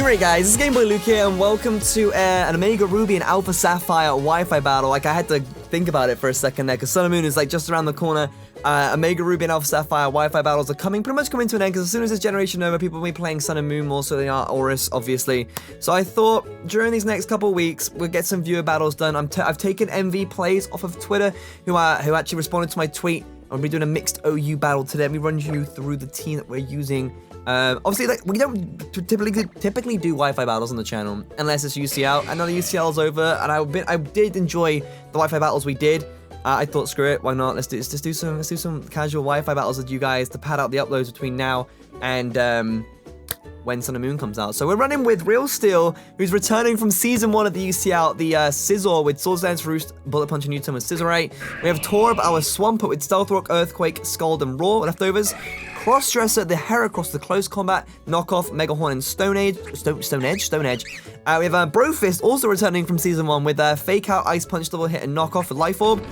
You ready, guys? This is GameboyLuke here, and welcome to an Omega Ruby and Alpha Sapphire Wi-Fi battle. Like, I had to think about it for a second there, because Sun and Moon is like just around the corner. Omega Ruby and Alpha Sapphire Wi-Fi battles are pretty much coming to an end, because as soon as this generation over, people will be playing Sun and Moon more so they are ORAS, obviously. So I thought during these next couple of weeks, we'll get some viewer battles done. I've taken MV plays off of Twitter, who actually responded to my tweet. I'll be doing a mixed OU battle today. Let me run you through the team that we're using. Obviously, like, we don't typically do Wi-Fi battles on the channel unless it's UCL. I know the UCL's over, and I did enjoy the Wi-Fi battles we did. I thought, screw it, why not? Let's do some casual Wi-Fi battles with you guys to pad out the uploads between now and when Sun and Moon comes out. So we're running with Real Steel, who's returning from Season 1 of the UCL, the Scissor with Swords Dance Roost, Bullet Punch and U-Turn with Scissorite. We have Torb, our Swampert with Stealth Rock, Earthquake, Scald and Roar leftovers. Crossdresser, the Heracross, the Close Combat, Knockoff, Megahorn and Stone Edge. We have Brofist, also returning from Season 1 with Fake Out, Ice Punch, Double Hit and Knockoff with Life Orb.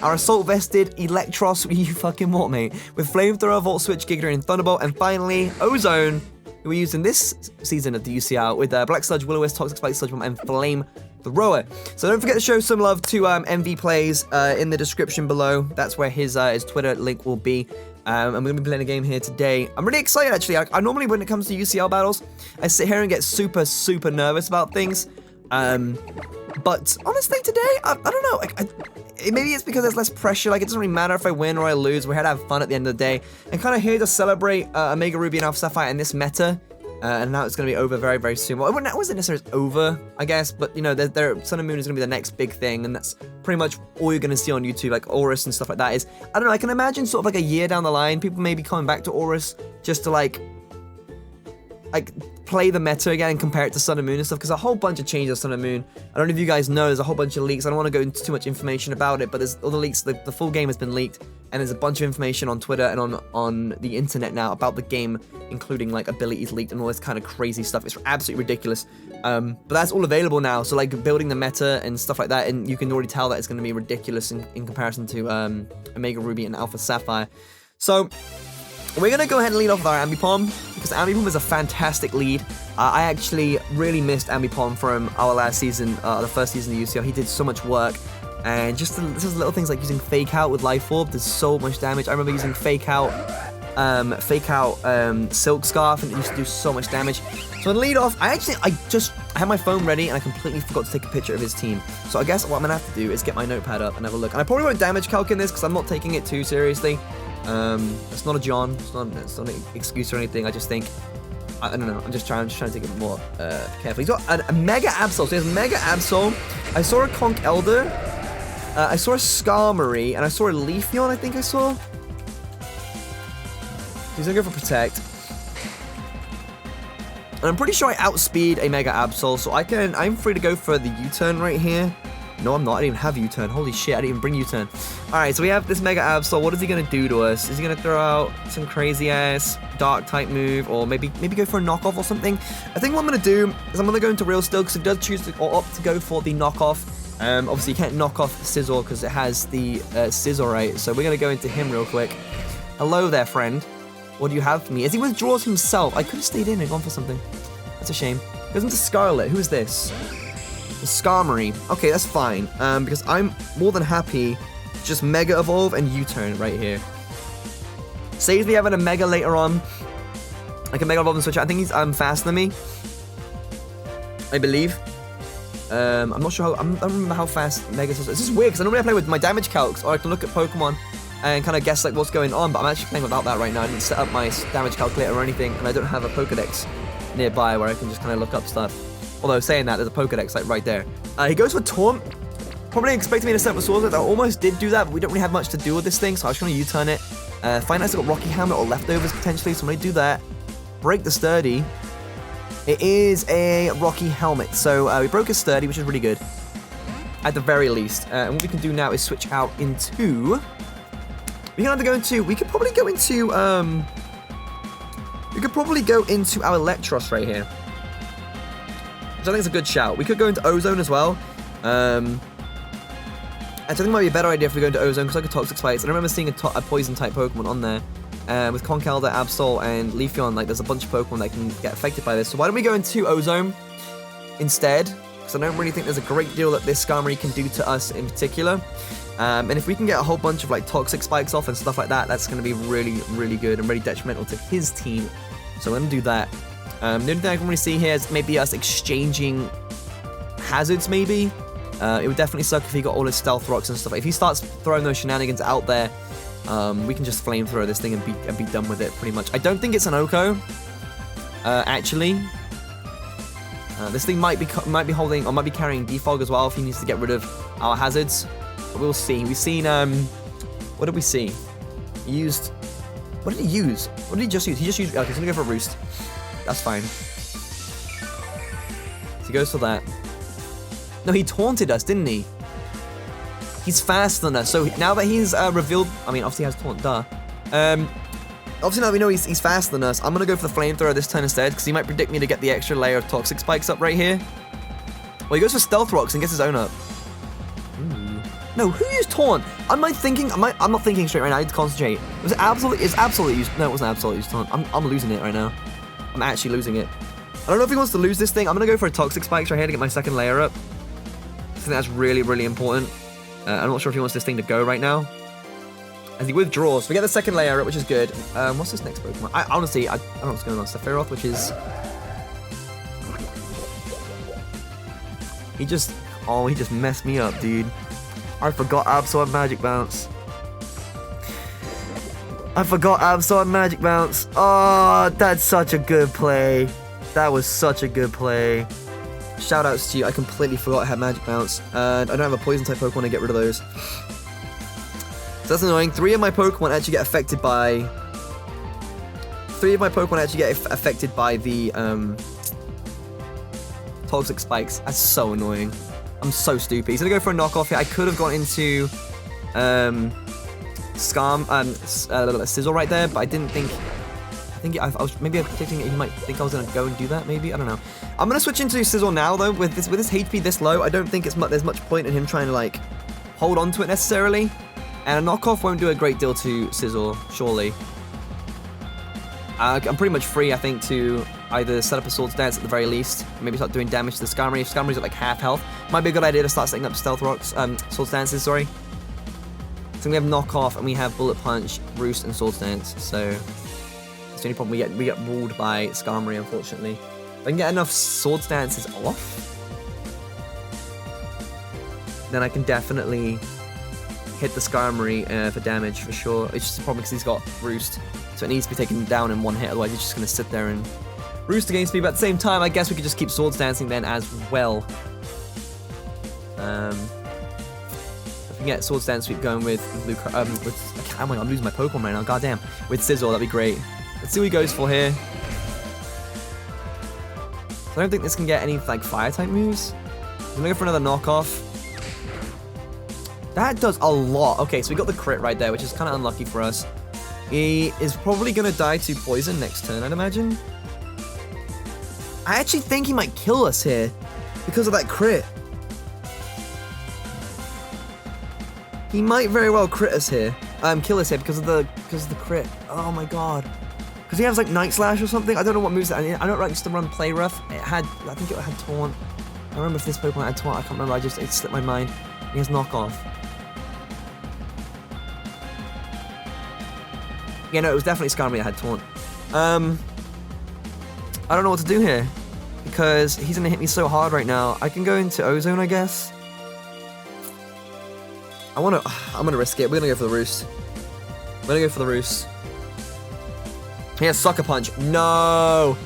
Our Assault Vested, Electros, you fucking what, mate? With Flamethrower, Volt Switch, Giga and Thunderbolt. And finally, Ozone, who we used in this season of the UCL with Black Sludge, Will-O-Wisp, Toxic Spike, Sludge Bomb, and Flame Thrower. So don't forget to show some love to MV Plays in the description below. That's where his Twitter link will be. And we're going to be playing a game here today. I'm really excited, actually. I normally, when it comes to UCL battles, I sit here and get super, super nervous about things. But honestly, today, I don't know. Maybe it's because there's less pressure. Like, it doesn't really matter if I win or I lose. We're here to have fun at the end of the day. And kind of here to celebrate Omega Ruby and Alpha Sapphire in this meta. And now it's going to be over very, very soon. Well, it wasn't necessarily over, I guess. But, you know, Sun and Moon is going to be the next big thing. And that's pretty much all you're going to see on YouTube. Like, ORAS and stuff like that is... I don't know, I can imagine sort of like a year down the line, people may be coming back to ORAS just to, like play the meta again and compare it to Sun and Moon and stuff, because a whole bunch of changes on Sun and Moon. I don't know if you guys know, there's a whole bunch of leaks. I don't want to go into too much information about it, but there's all the leaks. The full game has been leaked, and there's a bunch of information on Twitter and on the internet now about the game, including like abilities leaked and all this kind of crazy stuff. It's absolutely ridiculous. But that's all available now, so like building the meta and stuff like that, and you can already tell that it's going to be ridiculous in comparison to Omega Ruby and Alpha Sapphire. So we're going to go ahead and lead off with our Ambipom, because Ambipom is a fantastic lead. I actually really missed Ambipom from our last season, the first season of UCL. He did so much work, and just little things like using Fake Out with Life Orb does so much damage. I remember using Fake Out Silk Scarf, and it used to do so much damage. So in lead off, I had my phone ready, and I completely forgot to take a picture of his team. So I guess what I'm going to have to do is get my notepad up and have a look. And I probably won't damage calc in this, because I'm not taking it too seriously. It's not a John, it's not an excuse or anything. I just think, I don't know, I'm just trying to take it more carefully. He's got a Mega Absol, so he has Mega Absol. I saw a Conch Elder, I saw a Skarmory, and I saw a Leafeon, I think I saw. He's gonna go for Protect. And I'm pretty sure I outspeed a Mega Absol, so I'm free to go for the U-turn right here. No, I'm not. I didn't even have U-turn. Holy shit, I didn't even bring U-turn. Alright, so we have this Mega Absol. What is he going to do to us? Is he going to throw out some crazy-ass Dark-type move? Or maybe go for a knockoff or something? I think what I'm going to do is I'm going to go into Real Steel, because it does choose to opt to go for the knockoff. Obviously, you can't knock off Scissor, because it has the Scissorite. So we're going to go into him real quick. Hello there, friend. What do you have for me? As he withdraws himself. I could have stayed in and gone for something. That's a shame. Goes into Scarlet. Who is this? The Skarmory. Okay, that's fine, because I'm more than happy to just Mega Evolve and U-turn right here. Saves me having a Mega later on. I can Mega Evolve and switch out. I think he's faster than me, I believe. I'm not sure how, I don't remember how fast Mega is. This is weird, because I normally play with my damage calcs, or I can look at Pokemon and kind of guess like what's going on, but I'm actually playing without that right now. I didn't set up my damage calculator or anything, and I don't have a Pokedex nearby where I can just kind of look up stuff. Although, saying that, there's a Pokedex, like, right there. He goes for Taunt. Probably expecting me to set up a Swords. I almost did do that, but we don't really have much to do with this thing, so I was going to U-turn it. Find out if I've got Rocky Helmet or leftovers, potentially, so I'm going to do that. Break the Sturdy. It is a Rocky Helmet, so we broke a Sturdy, which is really good. At the very least. And what we can do now is switch out into... We could probably go into our Electros right here. Which I think is a good shout. We could go into Ozone as well. And I think it might be a better idea if we go into Ozone, because I could Toxic Spikes. And I remember seeing a Poison-type Pokemon on there. with Conkeldurr, Absol, and Leafeon, like, there's a bunch of Pokemon that can get affected by this. So why don't we go into Ozone instead? Because I don't really think there's a great deal that this Skarmory can do to us in particular. And if we can get a whole bunch of, like, Toxic Spikes off and stuff like that, that's going to be really, really good and really detrimental to his team. So I'm going to do that. The only thing I can really see here is maybe us exchanging hazards, maybe. It would definitely suck if he got all his Stealth Rocks and stuff. If he starts throwing those shenanigans out there, we can just flamethrower this thing and be done with it, pretty much. I don't think it's an Oko, actually. This thing might be holding, or might be carrying Defog as well if he needs to get rid of our hazards. But we'll see. We've seen, what did we see? He used, what did he use? What did he just use? He just used, okay, he's gonna go for a Roost. That's fine. So he goes for that. No, he taunted us, didn't he? He's faster than us, so now that he's revealed, I mean, obviously he has taunt, duh. Obviously now that we know he's faster than us, I'm gonna go for the Flamethrower this turn instead, because he might predict me to get the extra layer of Toxic Spikes up right here. Well, he goes for Stealth Rocks and gets his own up. Ooh. No, who used taunt? I'm not thinking straight right now, I need to concentrate. Was it absolutely, used? No, it wasn't absolutely used taunt. I'm losing it right now. I'm actually losing it. I don't know if he wants to lose this thing. I'm gonna go for a Toxic Spikes right here to get my second layer up. I think that's really, really important. I'm not sure if he wants this thing to go right now. As he withdraws, we get the second layer up, which is good. What's this next Pokemon? Honestly, I don't know what's going on. Sephiroth, which is... He just messed me up, dude. I forgot Absol had Magic Bounce. Oh, that's such a good play. That was such a good play. Shoutouts to you. I completely forgot I had Magic Bounce. I don't have a Poison type Pokemon to get rid of those. So that's annoying. 3 of my Pokemon actually get affected by... the Toxic Spikes. That's so annoying. I'm so stupid. He's gonna go for a knockoff here. I could have gone into Sizzle right there, but I didn't think... I was maybe predicting he might think I was gonna go and do that. Maybe, I don't know. I'm gonna switch into Sizzle now though. With his HP this low, I don't think there's much point in him trying to like hold on to it necessarily. And a knockoff won't do a great deal to Sizzle, surely. I'm pretty much free, I think, to either set up a Swords Dance at the very least, maybe start doing damage to the Skarmory. If Skarmory's at like half health, might be a good idea to start setting up Stealth Rocks, Swords Dances, sorry. So we have knockoff and we have Bullet Punch, Roost, and Swords Dance. So that's the only problem. We get ruled by Skarmory, unfortunately. If I can get enough Swords Dances off, then I can definitely hit the Skarmory for damage for sure. It's just a problem because he's got Roost, so it needs to be taken down in one hit. Otherwise, he's just going to sit there and Roost against me. But at the same time, I guess we could just keep Swords Dancing then as well. If we can get Swords Dance Sweep going with Luke, oh my god, I'm losing my Pokemon right now. Goddamn, with Sizzle, that'd be great. Let's see what he goes for here. So I don't think this can get any like Fire type moves. I'm gonna go for another knockoff. That does a lot. Okay, so we got the crit right there, which is kind of unlucky for us. He is probably going to die to poison next turn, I'd imagine. I actually think he might kill us here because of that crit. He might very well crit us here. Kill us here because of the crit. Oh my god. Because he has like Night Slash or something. I don't know what moves that. I don't like to run Play Rough. I think it had Taunt. I remember if this Pokemon had Taunt. I can't remember. It slipped my mind. He has Knockoff. Yeah, no, it was definitely Skarmory that had Taunt. I don't know what to do here, because he's gonna hit me so hard right now. I can go into Ozone, I guess. I'm gonna risk it. We're gonna go for the Roost. He has Sucker Punch. No!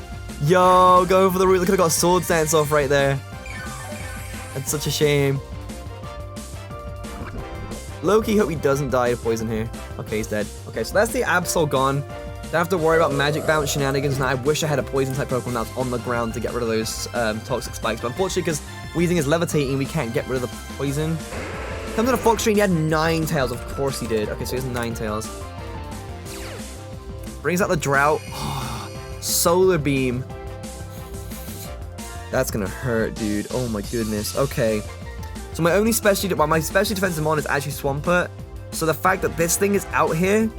Yo, go for the Roost. I could've got a Swords Dance off right there. That's such a shame. Loki, hope he doesn't die to poison here. Okay, he's dead. Okay, so that's the Absol gone. Don't have to worry about Magic Bounce shenanigans now. I wish I had a poison type Pokemon that's on the ground to get rid of those Toxic Spikes, but unfortunately, because Weezing is levitating, we can't get rid of the poison. Comes in a Fox Train, he had 9 tails. Of course he did. Okay, so he has 9 tails. Brings out the Drought. Solar Beam. That's gonna hurt, dude. Oh my goodness. Okay. So my only specialty defensive mon is actually Swampert. So the fact that this thing is out here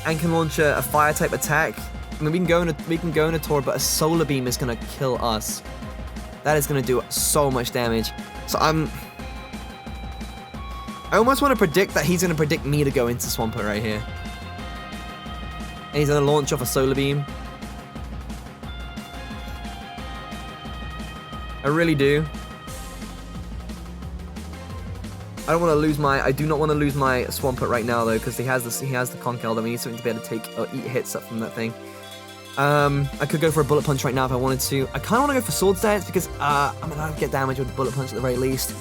and can launch a fire type attack. I mean, we can go in a Tor, but a solar beam is gonna kill us. That is gonna do so much damage. So I almost want to predict that he's gonna predict me to go into Swampert right here, and he's gonna launch off a solar beam. I really do. I don't want to lose my. I do not want to lose my Swampert right now though, because he has the Conch Elder. We need something to be able to take or eat hits up from that thing. I could go for a Bullet Punch right now if I wanted to. I kind of want to go for Sword Stance because I'm gonna get damage with the Bullet Punch at the very least.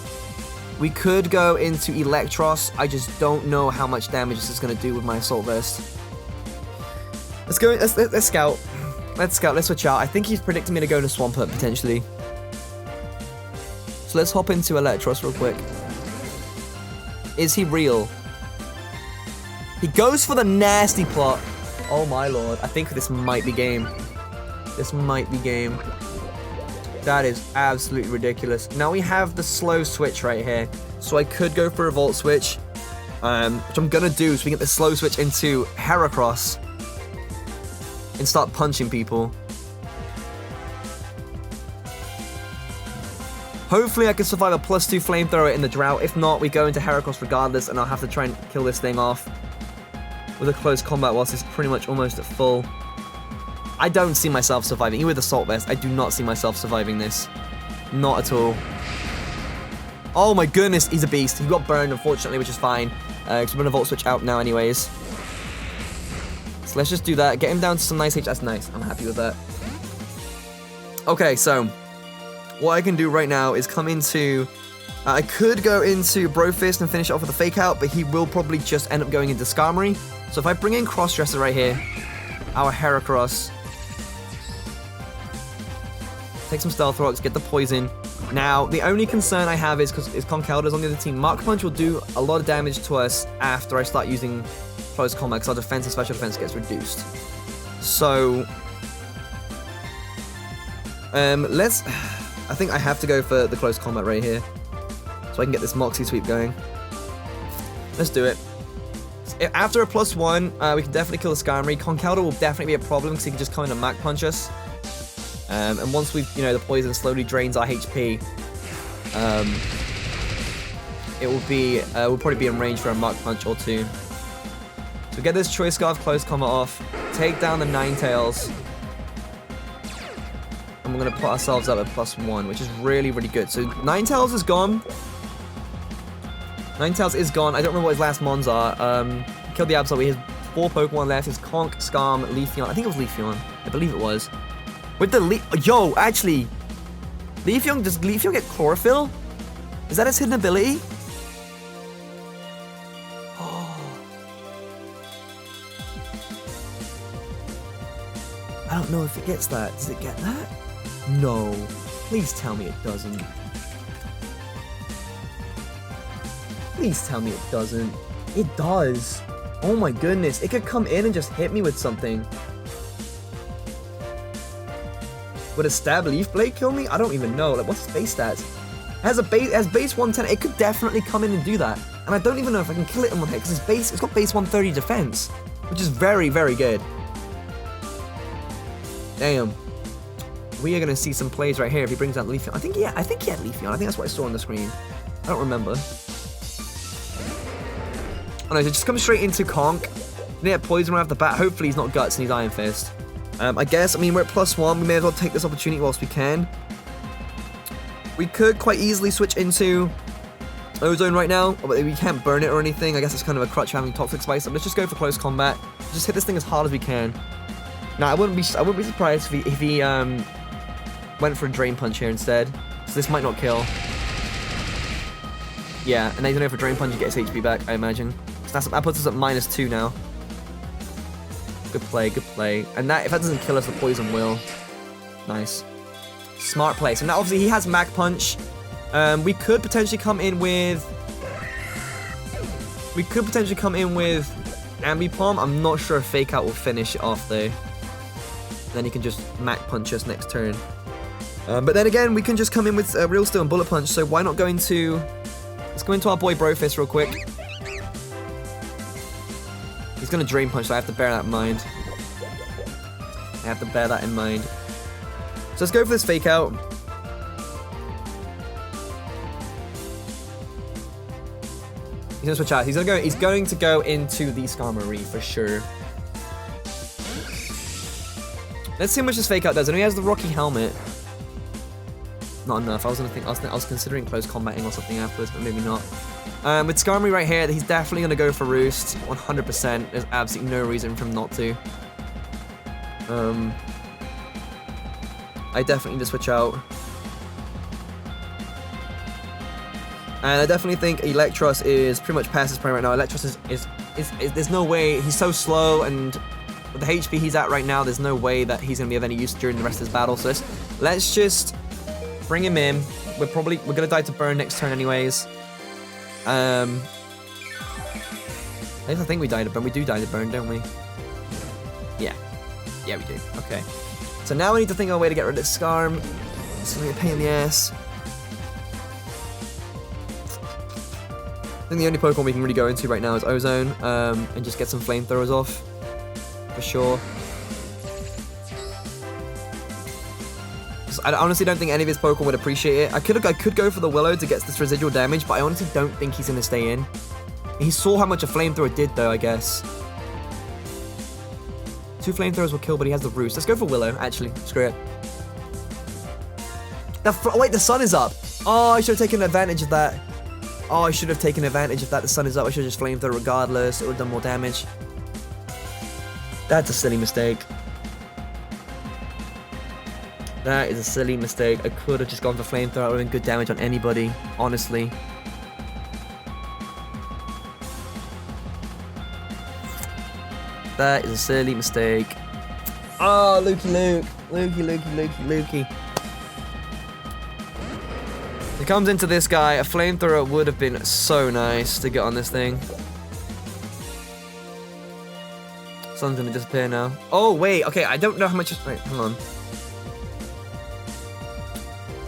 We could go into Electros. I just don't know how much damage this is gonna do with my Assault Vest. Let's go. Let's scout. Let's scout. Let's switch out. I think he's predicting me to go into Swampert potentially. So let's hop into Electros real quick. Is he real? He goes for the nasty plot. Oh my lord. I think this might be game. This might be game. That is absolutely ridiculous. Now we have the slow switch right here. So I could go for a Volt Switch. Which I'm gonna do so we get the slow switch into Heracross. And start punching people. Hopefully I can survive a +2 flamethrower in the drought. If not, we go into Heracross regardless, and I'll have to try and kill this thing off with a close combat whilst it's pretty much almost at full. I don't see myself surviving. Even with Assault Vest, I do not see myself surviving this. Not at all. Oh my goodness, he's a beast. He got burned, unfortunately, which is fine. Because we're going to Volt Switch out now anyways. So let's just do that. Get him down to some nice H. That's nice. I'm happy with that. Okay, so what I can do right now is come into... I could go into Brofist and finish it off with a Fake Out, but he will probably just end up going into Skarmory. So if I bring in Crossdresser right here, our Heracross, take some Stealth Rocks, get the Poison. Now, the only concern I have is because Conch Elder's on the other team. Mark Punch will do a lot of damage to us after I start using Close Combat, because our defense and special defense gets reduced. So, I think I have to go for the Close Combat right here, so I can get this Moxie Sweep going. Let's do it. After a +1, we can definitely kill the Skarmory. Conch Elder will definitely be a problem because he can just come in and Mach Punch us. And once we've, the Poison slowly drains our HP, it will be, we'll probably be in range for a Mach Punch or two. So get this Choice Scarf Close Combat off, take down the Ninetales, and we're going to put ourselves up at +1, which is really, really good. So Ninetales is gone. Ninetales is gone. I don't remember what his last mons are. Killed the Absol. He has 4 Pokemon left. It's Conch, Skarm, Leafeon. I think it was Leafeon. I believe it was. With the yo, actually, Leafeon, does Leafeon get Chlorophyll? Is that its hidden ability? Oh. I don't know if it gets that. Does it get that? No. Please tell me it doesn't. Please tell me it doesn't. It does. Oh my goodness. It could come in and just hit me with something. Would a Stab Leaf Blade kill me? I don't even know. Like, what's its base stats? It has base 110. It could definitely come in and do that. And I don't even know if I can kill it in one hit, because it's got base 130 defense, which is very, very good. Damn. We are going to see some plays right here if he brings out Leafeon. I think he had Leafeon. I think that's what I saw on the screen. I don't remember. Oh no, so just come straight into Conch. Yeah, Poison right off the bat. Hopefully he's not Guts and he's Iron Fist. I guess, we're at +1. We may as well take this opportunity whilst we can. We could quite easily switch into Ozone right now, but we can't burn it or anything. I guess it's kind of a crutch having Toxic Spice. Let's just go for Close Combat. Just hit this thing as hard as we can. Now, I wouldn't be surprised if he went for a Drain Punch here instead. So this might not kill. Yeah, and then he's going to go for Drain Punch and get his HP back, I imagine. So that puts us at -2 now. Good play, good play. And that, if that doesn't kill us, the Poison will. Nice. Smart play. So now, obviously, he has Mach Punch. We could potentially come in with... Ambipom. I'm not sure if Fake Out will finish it off, though. Then he can just Mach Punch us next turn. But then again, we can just come in with Real Steel and Bullet Punch, so why not go into... Let's go into our boy Brofist real quick. He's gonna Drain Punch, so I have to bear that in mind. I have to bear that in mind. So let's go for this Fake Out. He's gonna switch out. He's going to go into the Skarmory for sure. Let's see how much this Fake Out does. I know he has the Rocky Helmet. Not enough. I was considering close combating or something afterwards, but maybe not. With Skarmory right here, he's definitely gonna go for Roost. 100%. There's absolutely no reason for him not to. I definitely need to switch out. And I definitely think Electros is pretty much past his prime right now. Electros is there's no way, he's so slow, and with the HP he's at right now, there's no way that he's gonna be of any use during the rest of his battle. So let's just bring him in. We're gonna die to burn next turn anyways. At least I think we die to burn. We do die to burn, don't we? Yeah. Yeah, we do. Okay. So now we need to think of a way to get rid of this Skarm. It's gonna be a pain in the ass. I think the only Pokemon we can really go into right now is Ozone, and just get some flamethrowers off, for sure. I honestly don't think any of his Pokemon would appreciate it. I could go for the Willow to get this residual damage, but I honestly don't think he's gonna stay in. He saw how much a flamethrower did, though, I guess. 2 flamethrowers will kill, but he has the Roost. Let's go for Willow, actually. Screw it. Wait, the sun is up. Oh, I should have taken advantage of that. Oh, I should have taken advantage of that. The sun is up. I should have just flamethrower regardless. It would have done more damage. That's a silly mistake. That is a silly mistake. I could have just gone for flamethrower. It would have been good damage on anybody, honestly. That is a silly mistake. Oh, Lukey. It comes into this guy. A flamethrower would have been so nice to get on this thing. Sun's gonna disappear now. Oh, wait. Okay, I don't know how much... Wait, hold on.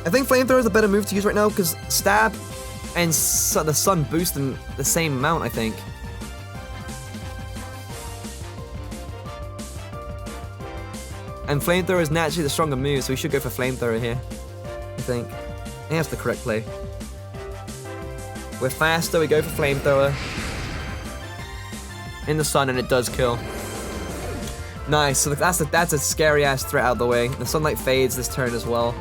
I think flamethrower is a better move to use right now because stab and the sun boost them the same amount, I think. And flamethrower is naturally the stronger move, so we should go for flamethrower here. I think. I think that's the correct play. We're faster, we go for flamethrower. In the sun, and it does kill. Nice, so that's a scary ass threat out of the way. The sunlight fades this turn as well.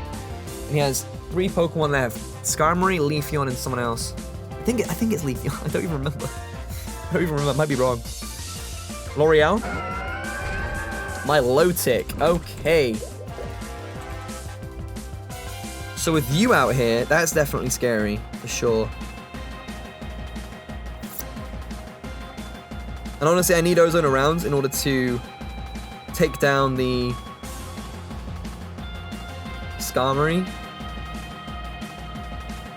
And he has 3 Pokemon left. Skarmory, Leafeon, and someone else. I think it's Leafeon. I don't even remember. I might be wrong. L'Oreal? My Lotic. Okay. So with you out here, that's definitely scary, for sure. And honestly, I need Ozone around in order to take down the Skarmory.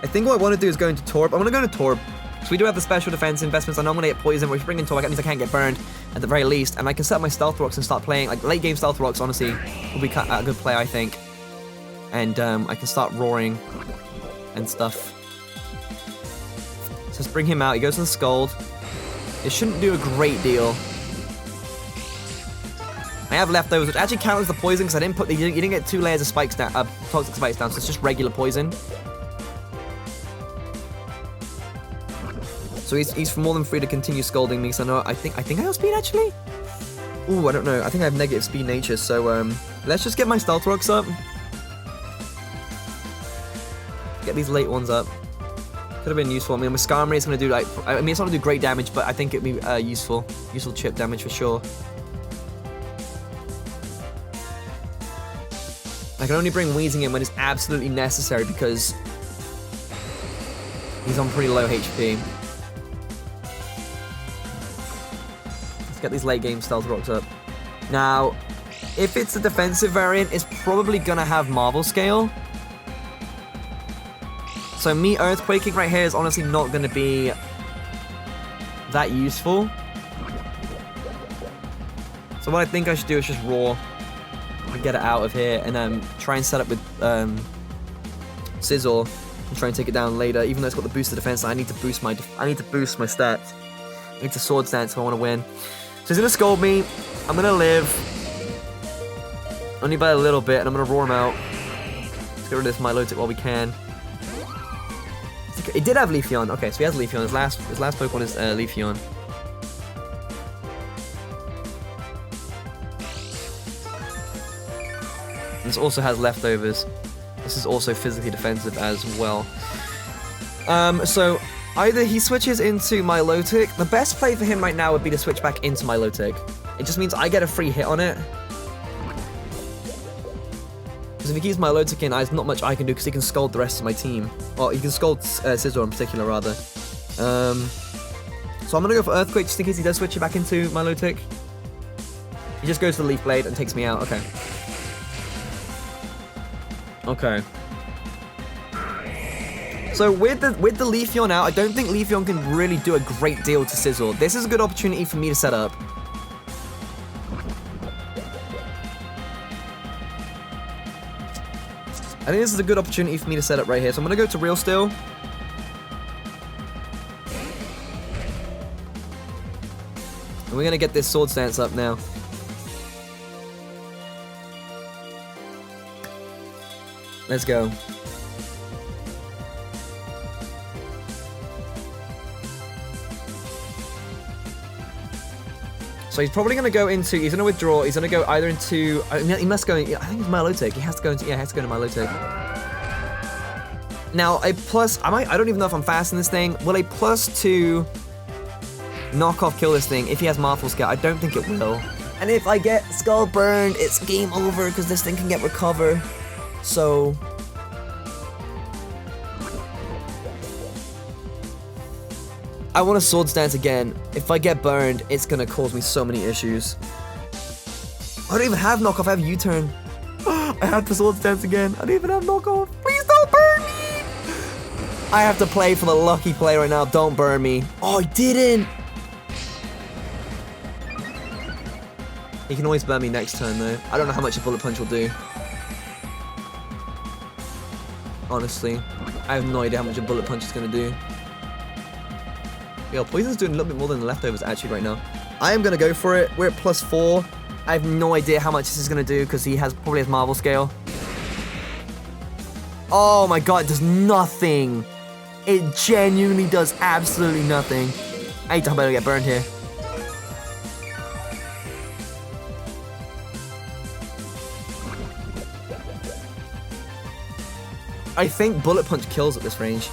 I think what I want to do is go into Torb. I want to go into Torb. So we do have the special defense investments. I know I'm going to get poisoned, but if we bring in Torb, that means I can't get burned at the very least. And I can set up my Stealth Rocks and start playing. Like, late game Stealth Rocks, honestly, will be a good play, I think. And I can start roaring and stuff. So let's bring him out. He goes to the Scald. It shouldn't do a great deal. I have leftovers, which actually counters the poison because I didn't put you didn't get 2 layers of spikes down, toxic spikes down, so it's just regular poison. So he's more than free to continue scolding me. So I think I have speed actually. Ooh, I don't know. I think I have negative speed nature. So let's just get my Stealth Rocks up. Get these late ones up. Could have been useful. I mean, with Skarmory, it's gonna do like it's not gonna do great damage, but I think it'd be useful chip damage for sure. I can only bring Wheezing in when it's absolutely necessary because he's on pretty low HP. Let's get these late game Stealth Rocks up. Now, if it's a defensive variant, it's probably gonna have Marvel Scale. So me Earthquaking right here is honestly not gonna be that useful. So what I think I should do is just Roar. Get it out of here and try and set up with Scizor and try and take it down later. Even though it's got the boosted defense, I need to boost my stats. I need to Swords Dance if I want to win. he's gonna scold me. I'm gonna live. Only by a little bit, and I'm gonna roar him out. Let's get rid of this Milotic while we can. It did have Leafeon. Okay, so he has Leafeon. His last Pokemon is Leafeon. This also has leftovers. This is also physically defensive as well. So either he switches into Milotic. The best play for him right now would be to switch back into Milotic. It just means I get a free hit on it. Because if he keeps Milotic in, there's not much I can do because he can Scald the rest of my team. Or he can Scald Scizor in particular, rather. So I'm going to go for Earthquake just in case he does switch it back into Milotic. He just goes for the Leaf Blade and takes me out. Okay. Okay. So with the Leafeon out, I don't think Leafeon can really do a great deal to Scizor. This is a good opportunity for me to set up. I think this is a good opportunity for me to set up right here. So I'm going to go to Real Steel. And we're going to get this Sword Stance up now. Let's go. So he's probably going to go into, he's going to withdraw, he's going to go either into, he must go, I think it's Milotic, he has to go into, yeah, he has to go into Milotic. Now, a plus, I don't even know if I'm fast in this thing, will a +2 knockoff kill this thing if he has Marvel Scout? I don't think it will. And if I get Skull Burned, it's game over because this thing can get Recover. So... I want a Sword Stance again. If I get burned, it's gonna cause me so many issues. I don't even have knockoff, I have U-turn. I have the Sword Stance again. I don't even have knockoff. Please don't burn me! I have to play for the lucky play right now. Don't burn me. Oh, I didn't! He can always burn me next turn though. I don't know how much a Bullet Punch will do. Honestly. I have no idea how much a Bullet Punch is gonna do. Yo, Poison's doing a little bit more than the leftovers actually right now. I am gonna go for it. We're at +4. I have no idea how much this is gonna do because he probably has Marvel Scale. Oh my god, it does nothing. It genuinely does absolutely nothing. I hate to better get burned here. I think Bullet Punch kills at this range.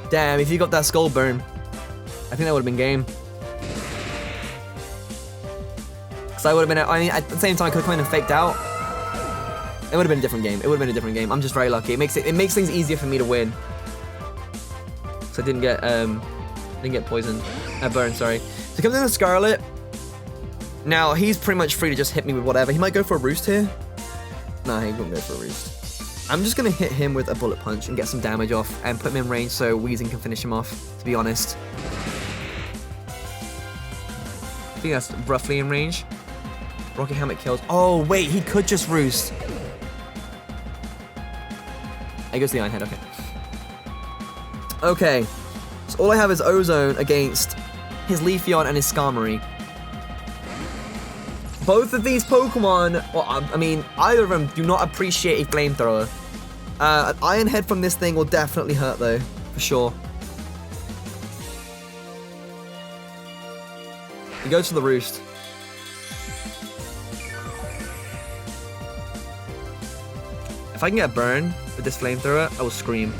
Damn, if you got that Skull Burn, I think that would have been game. Because I would have been, I mean, at the same time, I could have come in and faked out. It would have been a different game. It would have been a different game. I'm just very lucky. It makes things easier for me to win. So I didn't get poisoned. Burned, sorry. So he comes in with Scarlet. Now, he's pretty much free to just hit me with whatever. He might go for a Roost here. Nah, he won't go for a Roost. I'm just going to hit him with a Bullet Punch and get some damage off and put him in range so Weezing can finish him off, to be honest. I think that's roughly in range. Rocket Helmet kills. Oh, wait, he could just Roost. He goes to the Iron Head, okay. Okay, so all I have is Ozone against his Leafeon and his Skarmory. Both of these Pokemon, well, I mean, either of them do not appreciate a Flamethrower. An Iron Head from this thing will definitely hurt, though, for sure. He goes for the Roost. If I can get a burn with this Flamethrower, I will scream.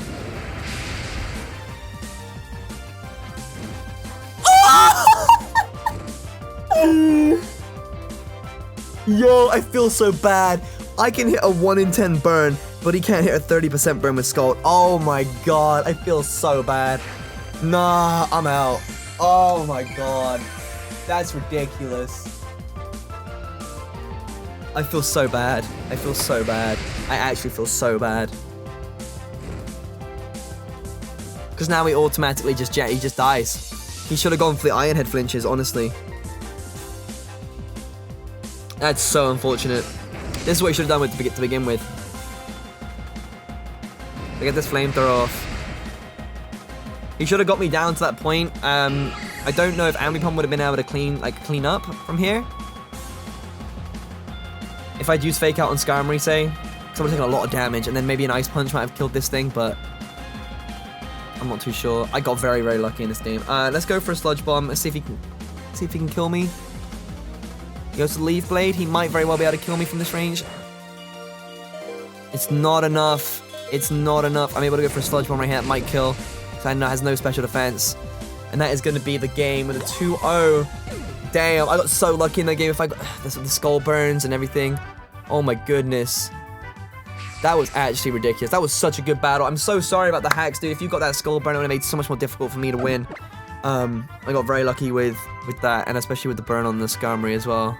Yo, I feel so bad. I can hit a 1 in 10 burn, but he can't hit a 30% burn with Scald. Oh my god, I feel so bad. Nah, I'm out. Oh my god. That's ridiculous. I feel so bad. I feel so bad. I actually feel so bad. Because now he automatically he just dies. He should have gone for the Iron Head flinches, honestly. That's so unfortunate. This is what he should have done to begin with. To get this Flamethrower off. He should have got me down to that point. I I don't know if Ambipom would have been able to clean up from here. If I'd used Fake Out on Skarmory, say, because I would have taken a lot of damage, and then maybe an Ice Punch might have killed this thing, but I'm not too sure. I got very, very lucky in this game. Let's go for a Sludge Bomb. Let's see if he can kill me. He goes to Leaf Blade. He might very well be able to kill me from this range. It's not enough. It's not enough. I'm able to go for a Sludge Bomb right here. It might kill, because I know it has no special defense. And that is going to be the game with a 2-0. Damn, I got so lucky in that game. If I got the Skull Burns and everything. Oh my goodness. That was actually ridiculous. That was such a good battle. I'm so sorry about the hacks, dude. If you got that Skull Burn, it would have made it so much more difficult for me to win. I got very lucky with that, and especially with the burn on the Skarmory as well.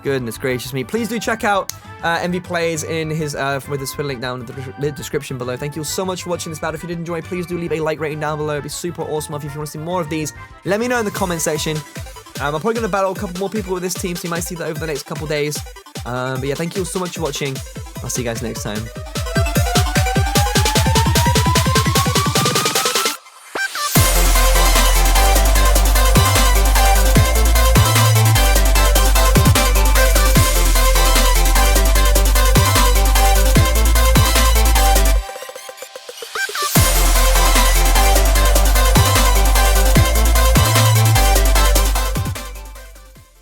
Goodness gracious me. Please do check out MV Plays in his with his Twitter link down in the description below. Thank you so much for watching this battle. If you did enjoy, please do leave a like rating down below. It'd be super awesome. If you want to see more of these, let me know in the comment section. I'm probably going to battle a couple more people with this team, so you might see that over the next couple days. But yeah, thank you all so much for watching. I'll see you guys next time.